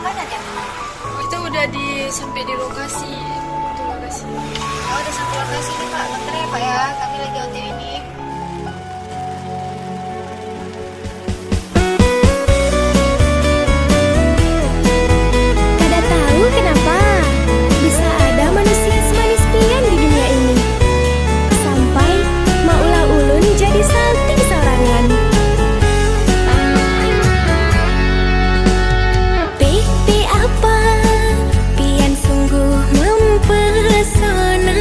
mana dia? Kita udah sampai di lokasi. Di lokasi. Oh, udah sampai lokasi nih Pak. Bentar ya Pak ya, kami lagi OTW nih. Kada tahu kenapa bisa ada manusia semanis pian di dunia ini. Sampai maulah ulun jadi salting sorangan. Pipi apa pian sungguh mempesona.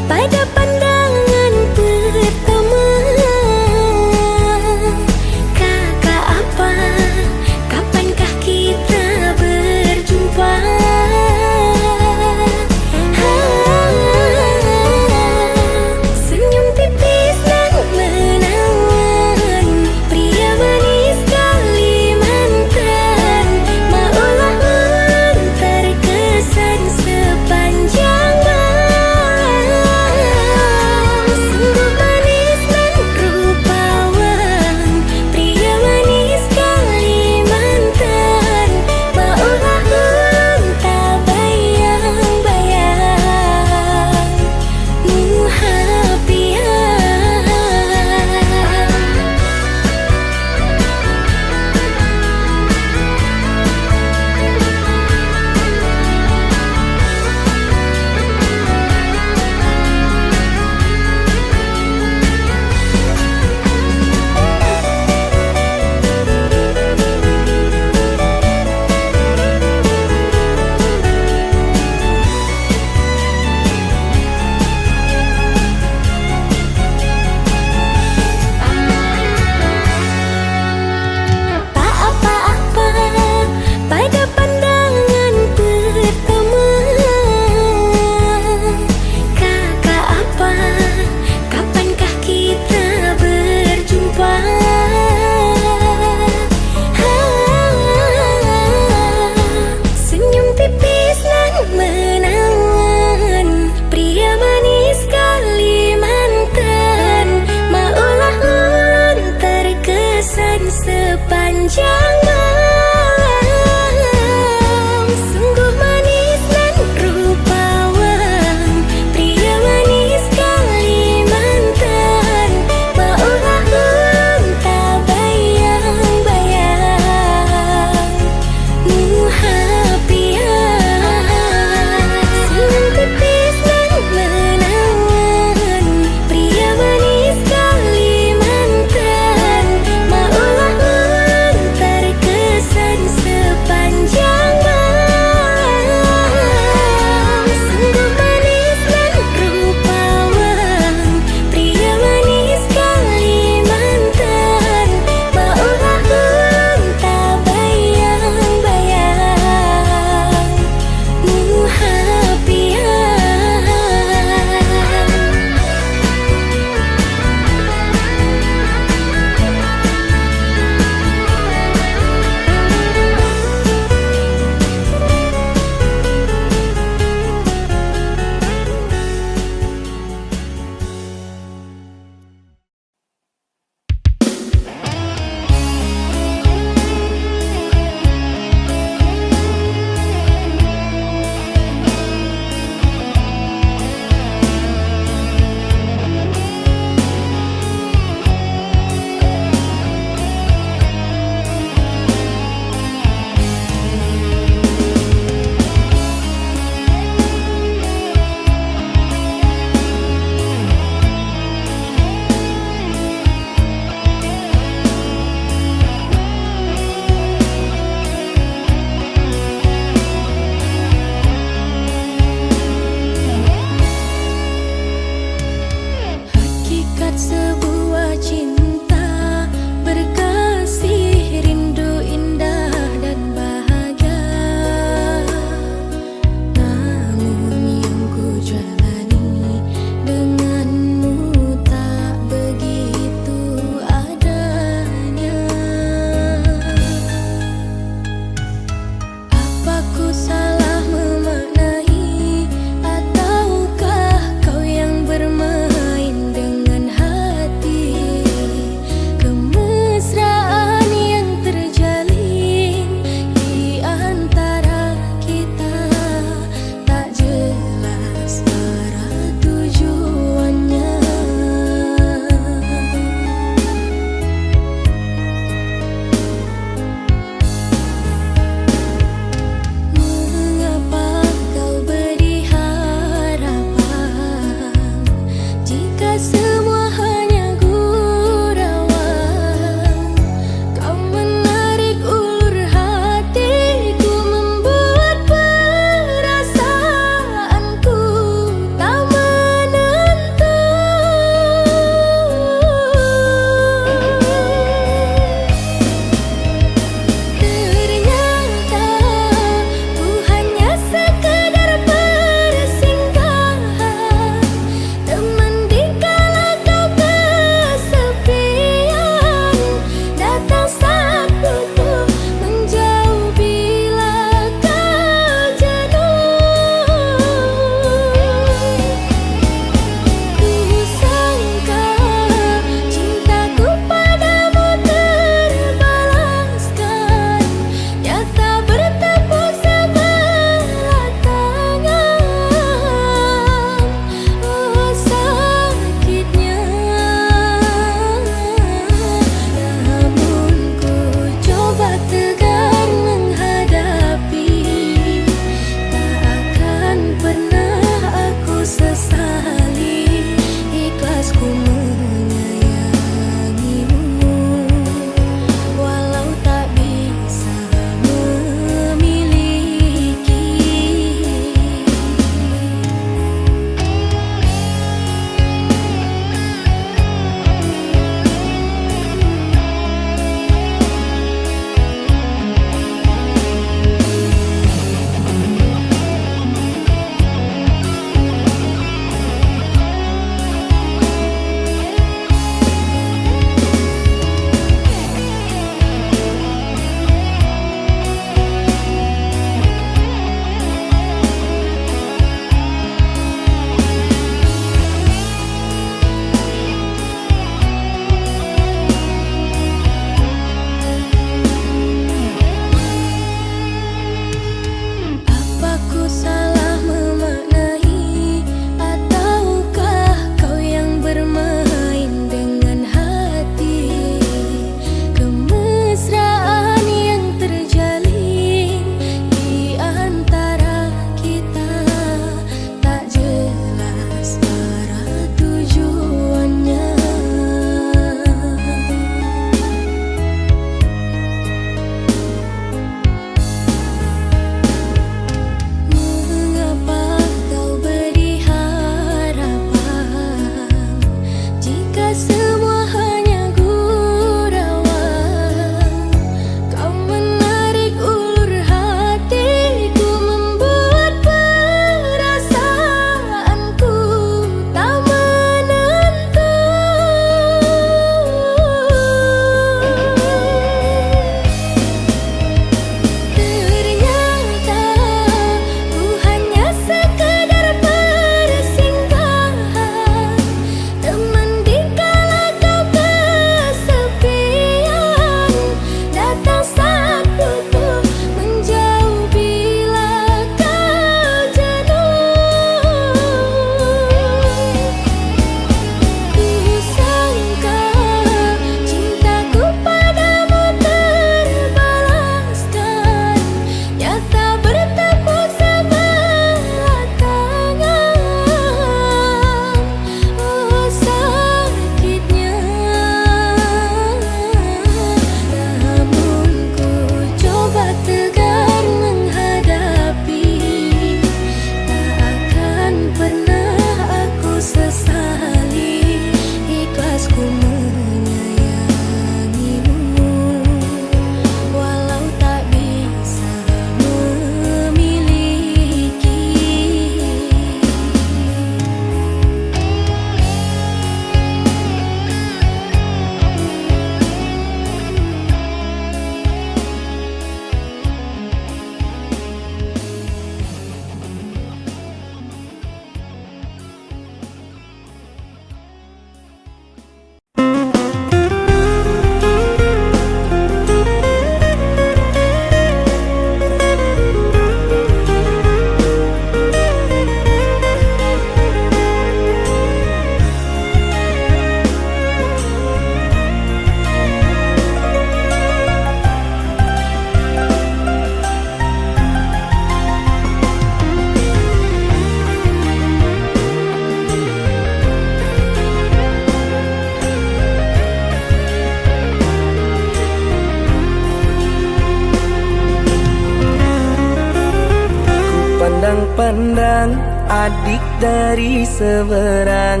Pandang-pandang adik dari seberang,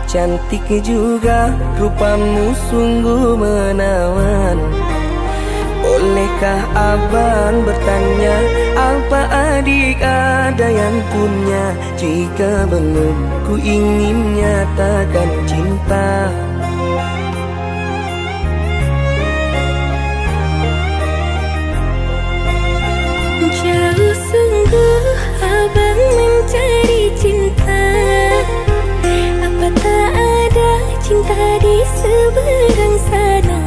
cantik juga rupamu sungguh menawan. Bolehkah abang bertanya, apa adik ada yang punya? Jika belum, ku ingin nyatakan cinta. Jauh sungguh abang mencari cinta, apa tak ada cinta di seberang sana?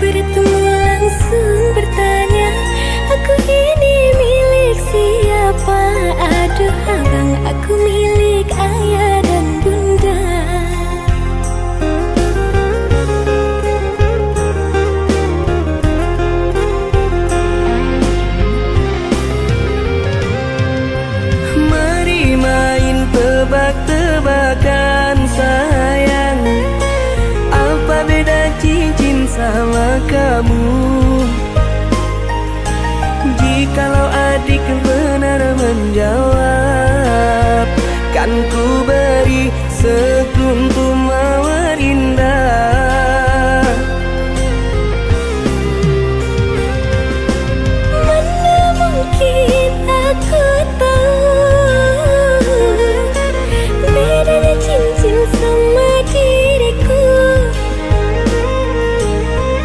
Bertemu langsung bertanya, aku ini milik siapa? Aduh abang, aku milik ayah dan bunda. Mari main tebak-tebakan sayang, apa beda cincin sama kamu? Jikalau adik benar menjawab, kan ku beri sekuntum mawar indah. Mana mungkin aku tahu bedanya cincin sama diriku.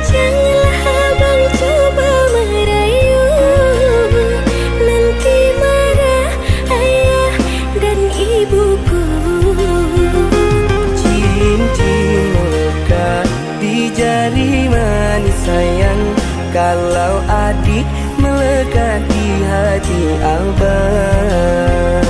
Janganlah abang coba merayu, nanti marah ayah dan ibuku. Cincin melekat di jari manis sayang, kalau adik melekat di hati abang.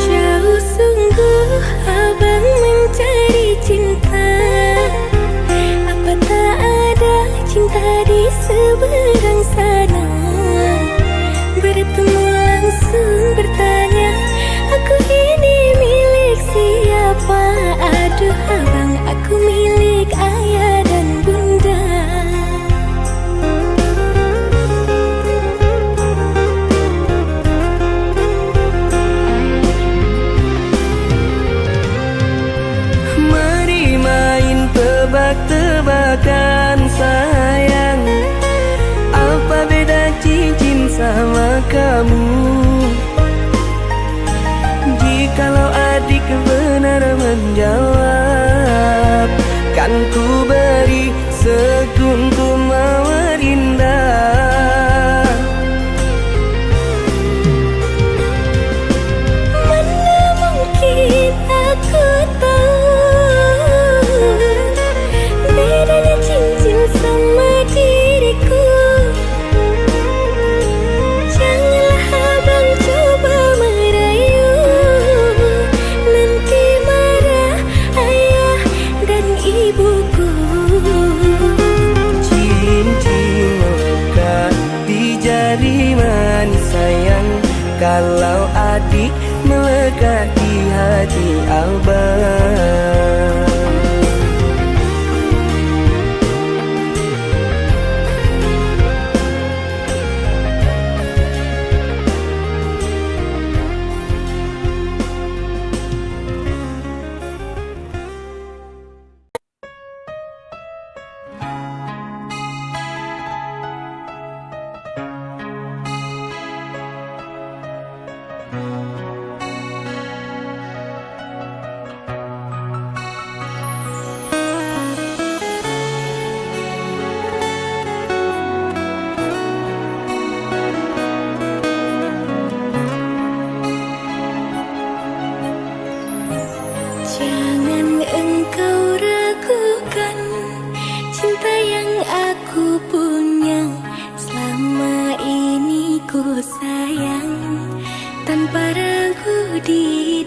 Jauh sungguh abang mencari cinta, apa tak ada cinta di seberang sana? Bertemu langsung bertanya, aku ini milik siapa? Aduh abang, aku milik ayah dan bunda. Mari main tebak-tebakan sayang, apa beda cincin sama kamu? Jikalau adik benar menjawab, kan ku beri sekuntum mawar indah. Mana mungkin aku tahu bedanya cincin sama diriku. Janganlah abang coba merayu, nanti marah ayah dan ibuku.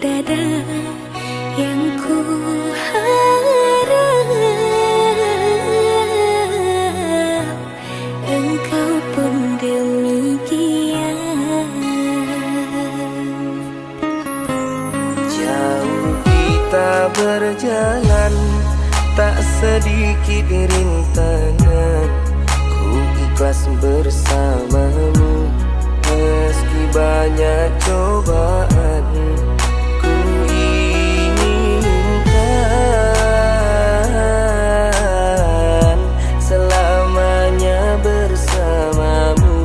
dada yang ku harap engkau pun demikian. Jauh kita berjalan, tak sedikit rintangan. Ku ikhlas bersamamu meski banyak cobaan. Ku inginkan selamanya bersamamu.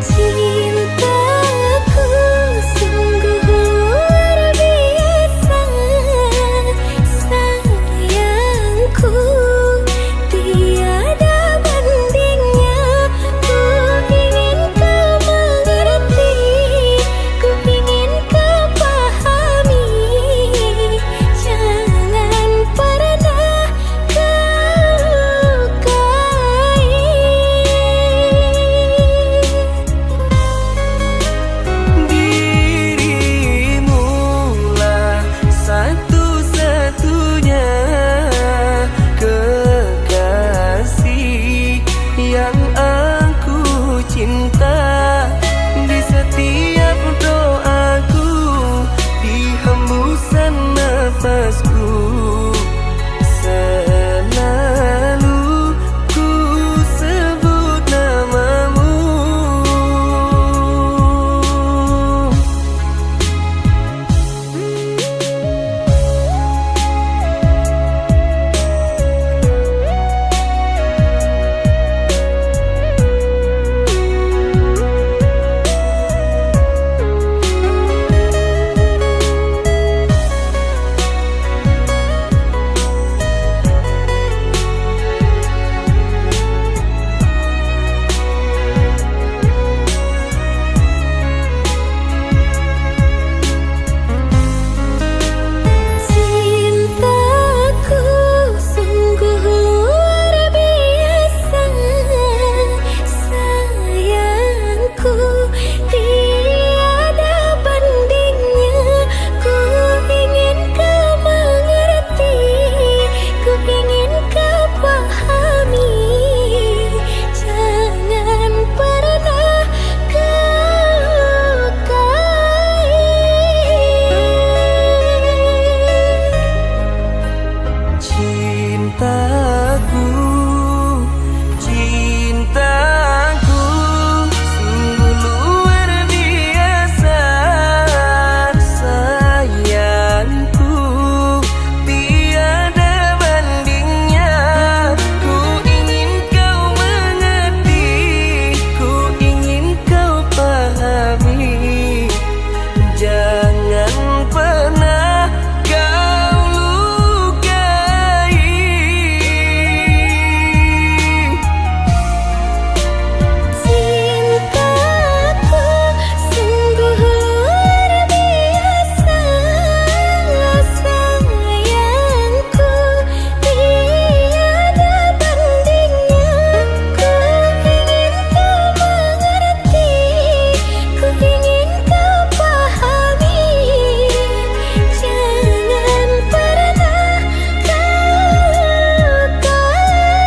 Cintaku sungguh luar biasa, sayangku tiada bandingnya. Ku ingin kau mengerti, ku ingin kau pahami. Jangan pernah kau lukai. Dirimulah satu-satunya kekasih yang aku cinta. Di setiap doaku, di hembusan nafasku, selalu ku sebut namamu. Cintaku sungguh luar biasa, sayangku tiada bandingnya. Ku ingin kau mengerti, ku ingin kau pahami. Jangan pernah kau lukai. Cintaku, cintaku sungguh luar biasa, sayangku tiada bandingnya. Ku ingin kau mengerti, ku ingin kau pahami. Jangan pernah kau lukai. Cintaku sungguh luar biasa, sayangku tiada bandingnya. Ku ingin kau mengerti, ku ingin kau pahami. Jangan pernah kau lukai.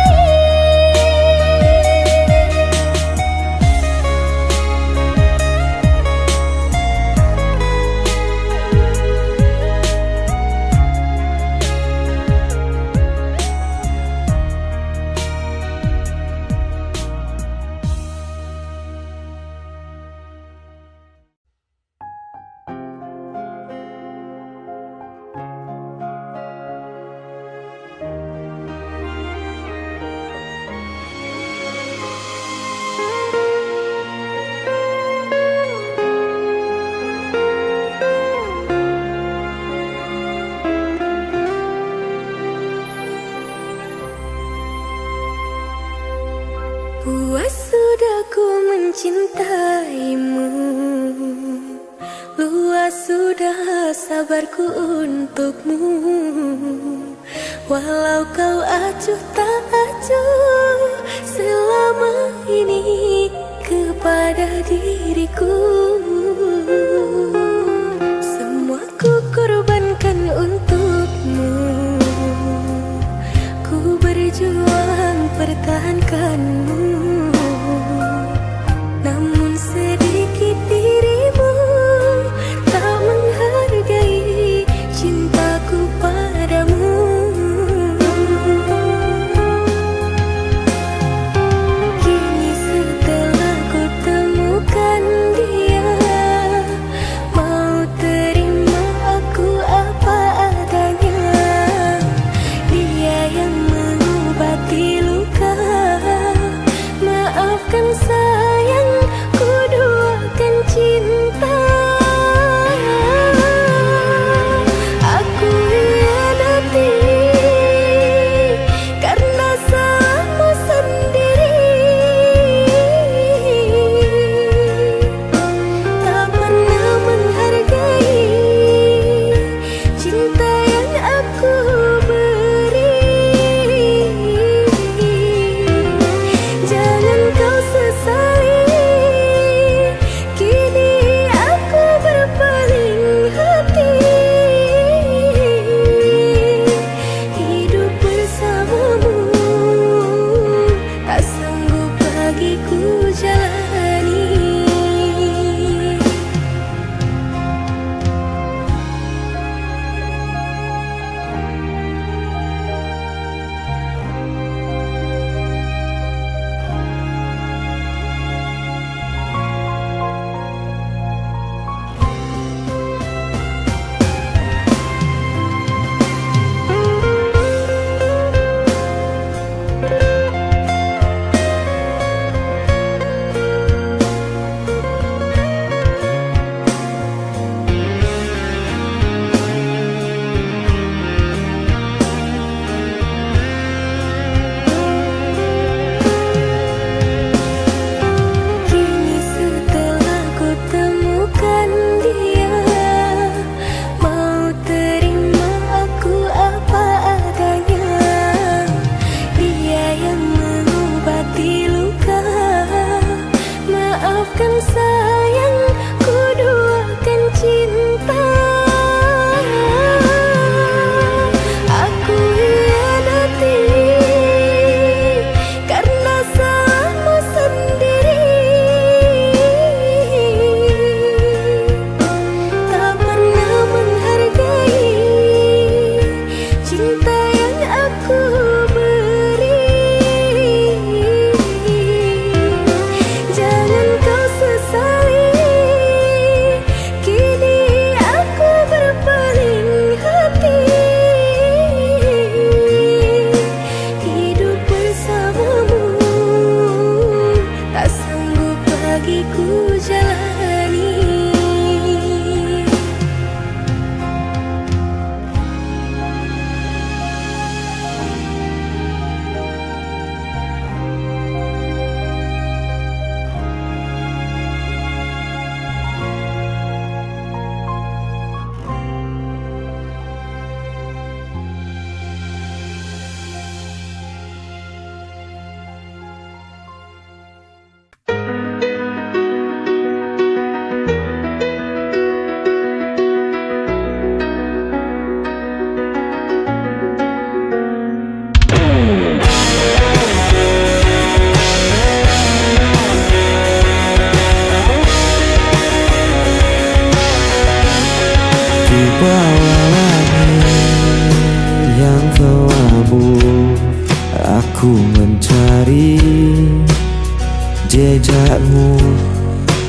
Puas sudah ku mencintaimu, luas sudah sabarku untukmu. Walau kau acuh tak acuh selama ini kepada dirimu. doakan sayang, ku doakan cinta. Aku hianati karena salahmu sendiri. Tak pernah menghargai cinta yang aku beri. Jangan kau sesali, kini aku berpaling hati. Hidup bersamamu tak sanggup bagiku jalani. Di bawah langit yang kelabu, aku mencari jejakmu.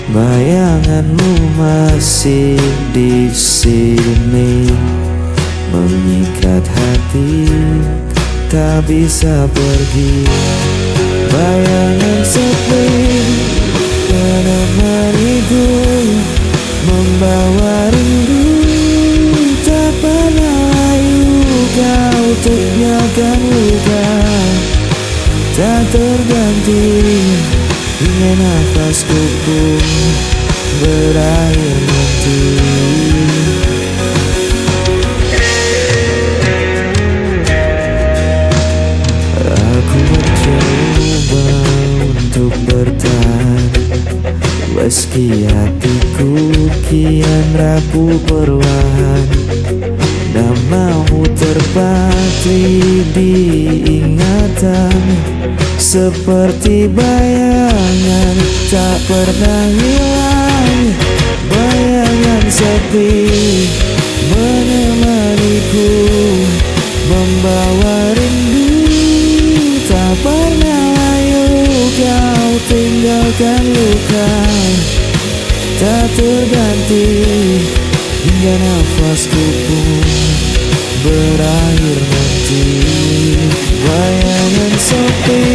Bayanganmu masih di sini, mengikat hati, tak bisa pergi. Bayangan sepi menemaniku, membawa rindu. Tak pernah layu kau tinggalkan luka, tak terganti hingga nafasku pun berakhir nanti. Aku mencoba untuk bertahan, meski hatiku kian rapuh perlahan. Namamu terpatri di ingatan, seperti bayangan tak pernah hilang. Bayangan sepi menemaniku, membawa rindu. Tak pernah layu kau tinggalkan luka, tak terganti hingga nafasku pun berakhir nanti. Bayangan sepi.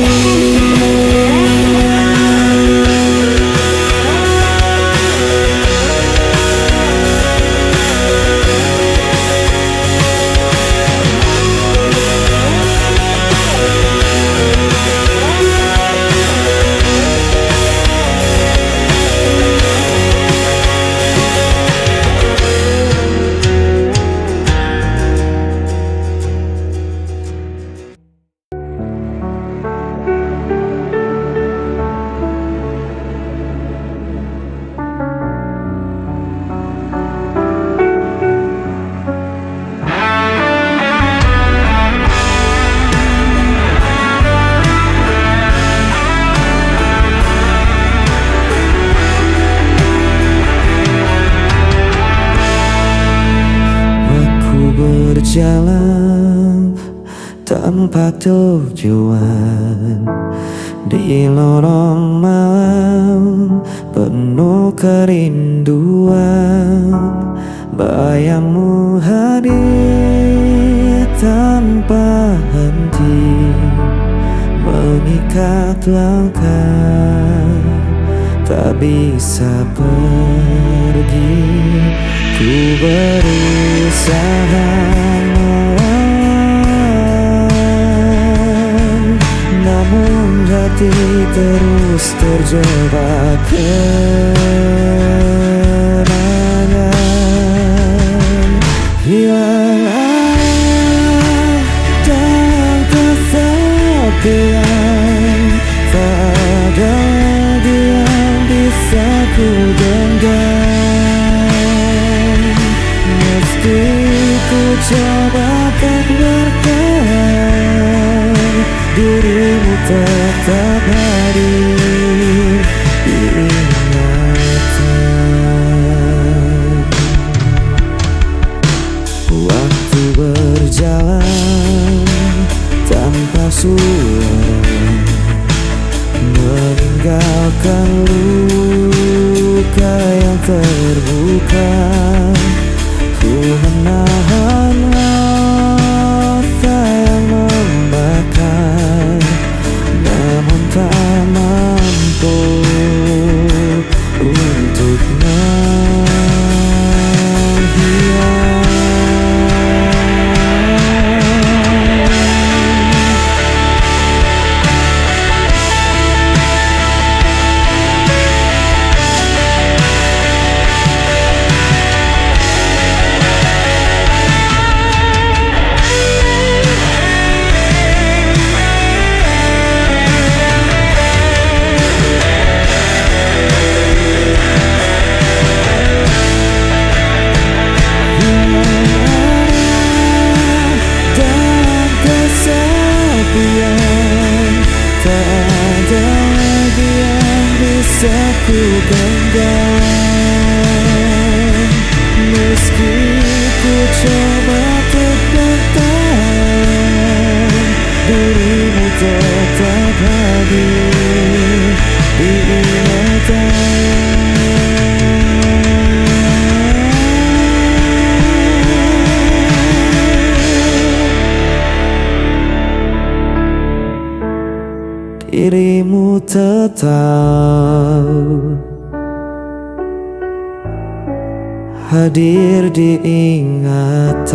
Berjalan tanpa tujuan di lorong malam penuh kerinduan. Bayangmu hadir tanpa henti, mengikat langkah, tak bisa pergi. Ku berusaha melawan, namun hati terus terjebak kenangan. Hilang arah dan kesepian, tak ada lagi yang bisa ku genggam. Meski ku coba tak bertahan, dirimu tetap hadir di ingatan. Waktu berjalan tanpa suara, meninggalkan luka yang terbuka. Ku menahan rasa yang membakar, namun tak mampu untuk menghilang. Ku genggam, meski ku coba tak bertahan, dirimu tetap hadir di ingatan. Dirimu tetap hadir di ingatan.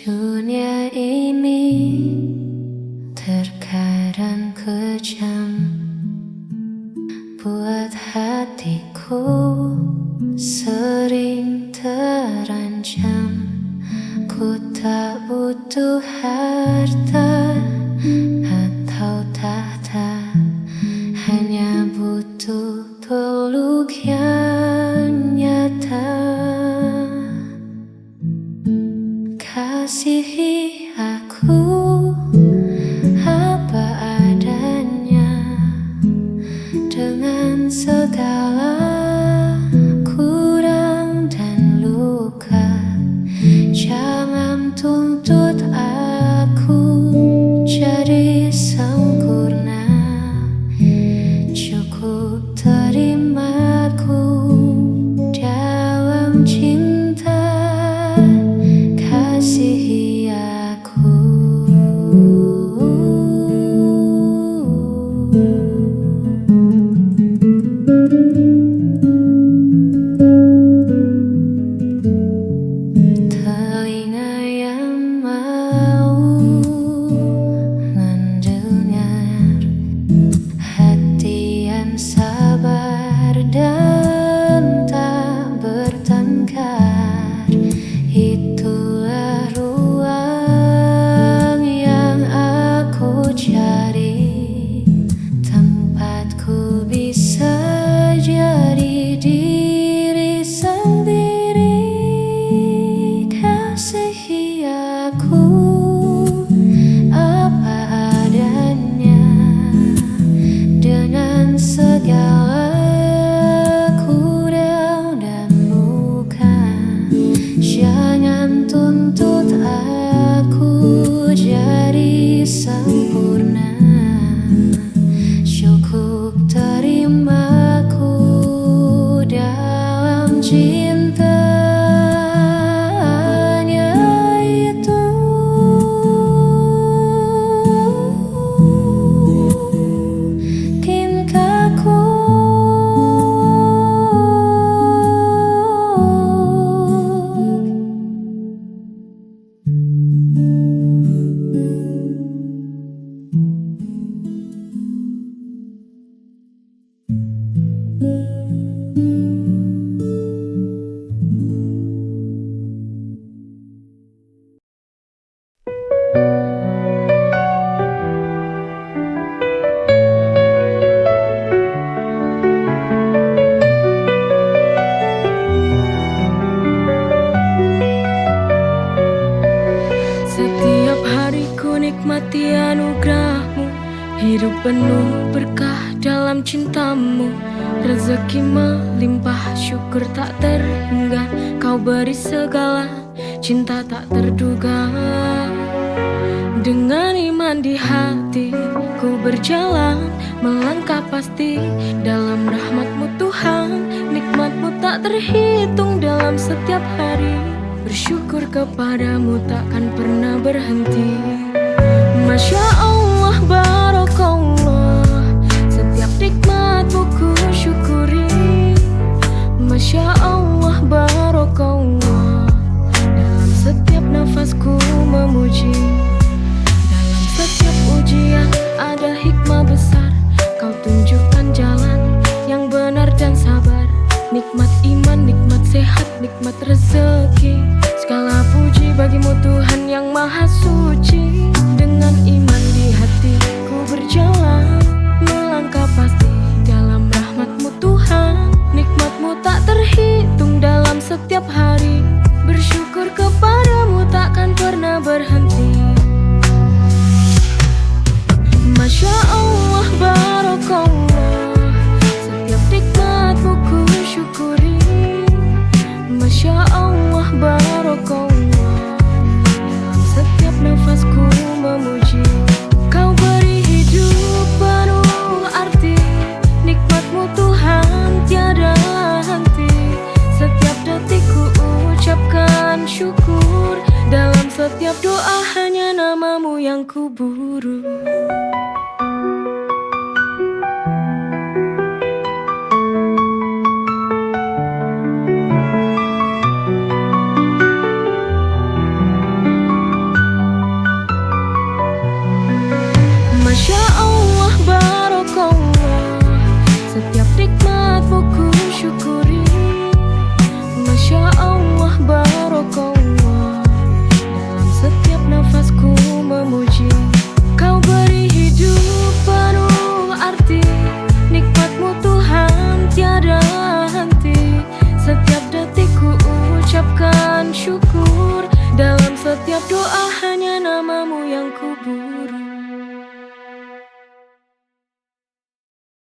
Dunia ini terkadang kejam, buat hatiku sering terancam. Ku tak butuh harta atau tahta, hanya butuh peluk yang nyata. Kasihi aku apa adanya, dengan segala kurang dan luka. Jangan tuntut aku nikmati anugerahmu. Hidup penuh berkah dalam cintamu. Rezeki melimpah, syukur tak terhingga. Kau beri segala, cinta tak terduga. Dengan iman di hati, ku berjalan, melangkah pasti dalam rahmat-Mu Tuhan. Nikmat-Mu tak terhitung dalam setiap hari. Bersyukur kepadamu takkan pernah berhenti. Masya Allah, Barakallah, setiap nikmat-Mu ku syukuri. Masya Allah, Barakallah, dalam setiap nafasku memuji. Dalam setiap ujian ada hikmah besar. Kau tunjukkan jalan yang benar dan sabar. Nikmat iman, nikmat sehat, nikmat rezeki. Segala puji bagimu Tuhan yang maha suci. Dengan iman di hati ku berjalan, melangkah pasti dalam rahmat-Mu Tuhan. Nikmat-Mu tak terhitung dalam setiap hari. Bersyukur kepadamu takkan pernah berhenti. Masya Allah, Barakallah, setiap nikmat-Mu ku syukuri. Masya Allah, Barakallah, dalam setiap nafasku memuji. Kau beri hidup penuh arti. Nikmat-Mu Tuhan tiada henti. Setiap detik ku ucapkan syukur. Dalam setiap doa hanya nama-Mu yang ku buru. Masya Allah, Barakallah, setiap nikmat-Mu ku syukuri. Masya Allah, Barakallah, dalam setiap nafasku memuji. Kau beri hidup penuh arti. Nikmat-Mu Tuhan tiada henti. Setiap detik ku ucapkan syukur. Dalam setiap doa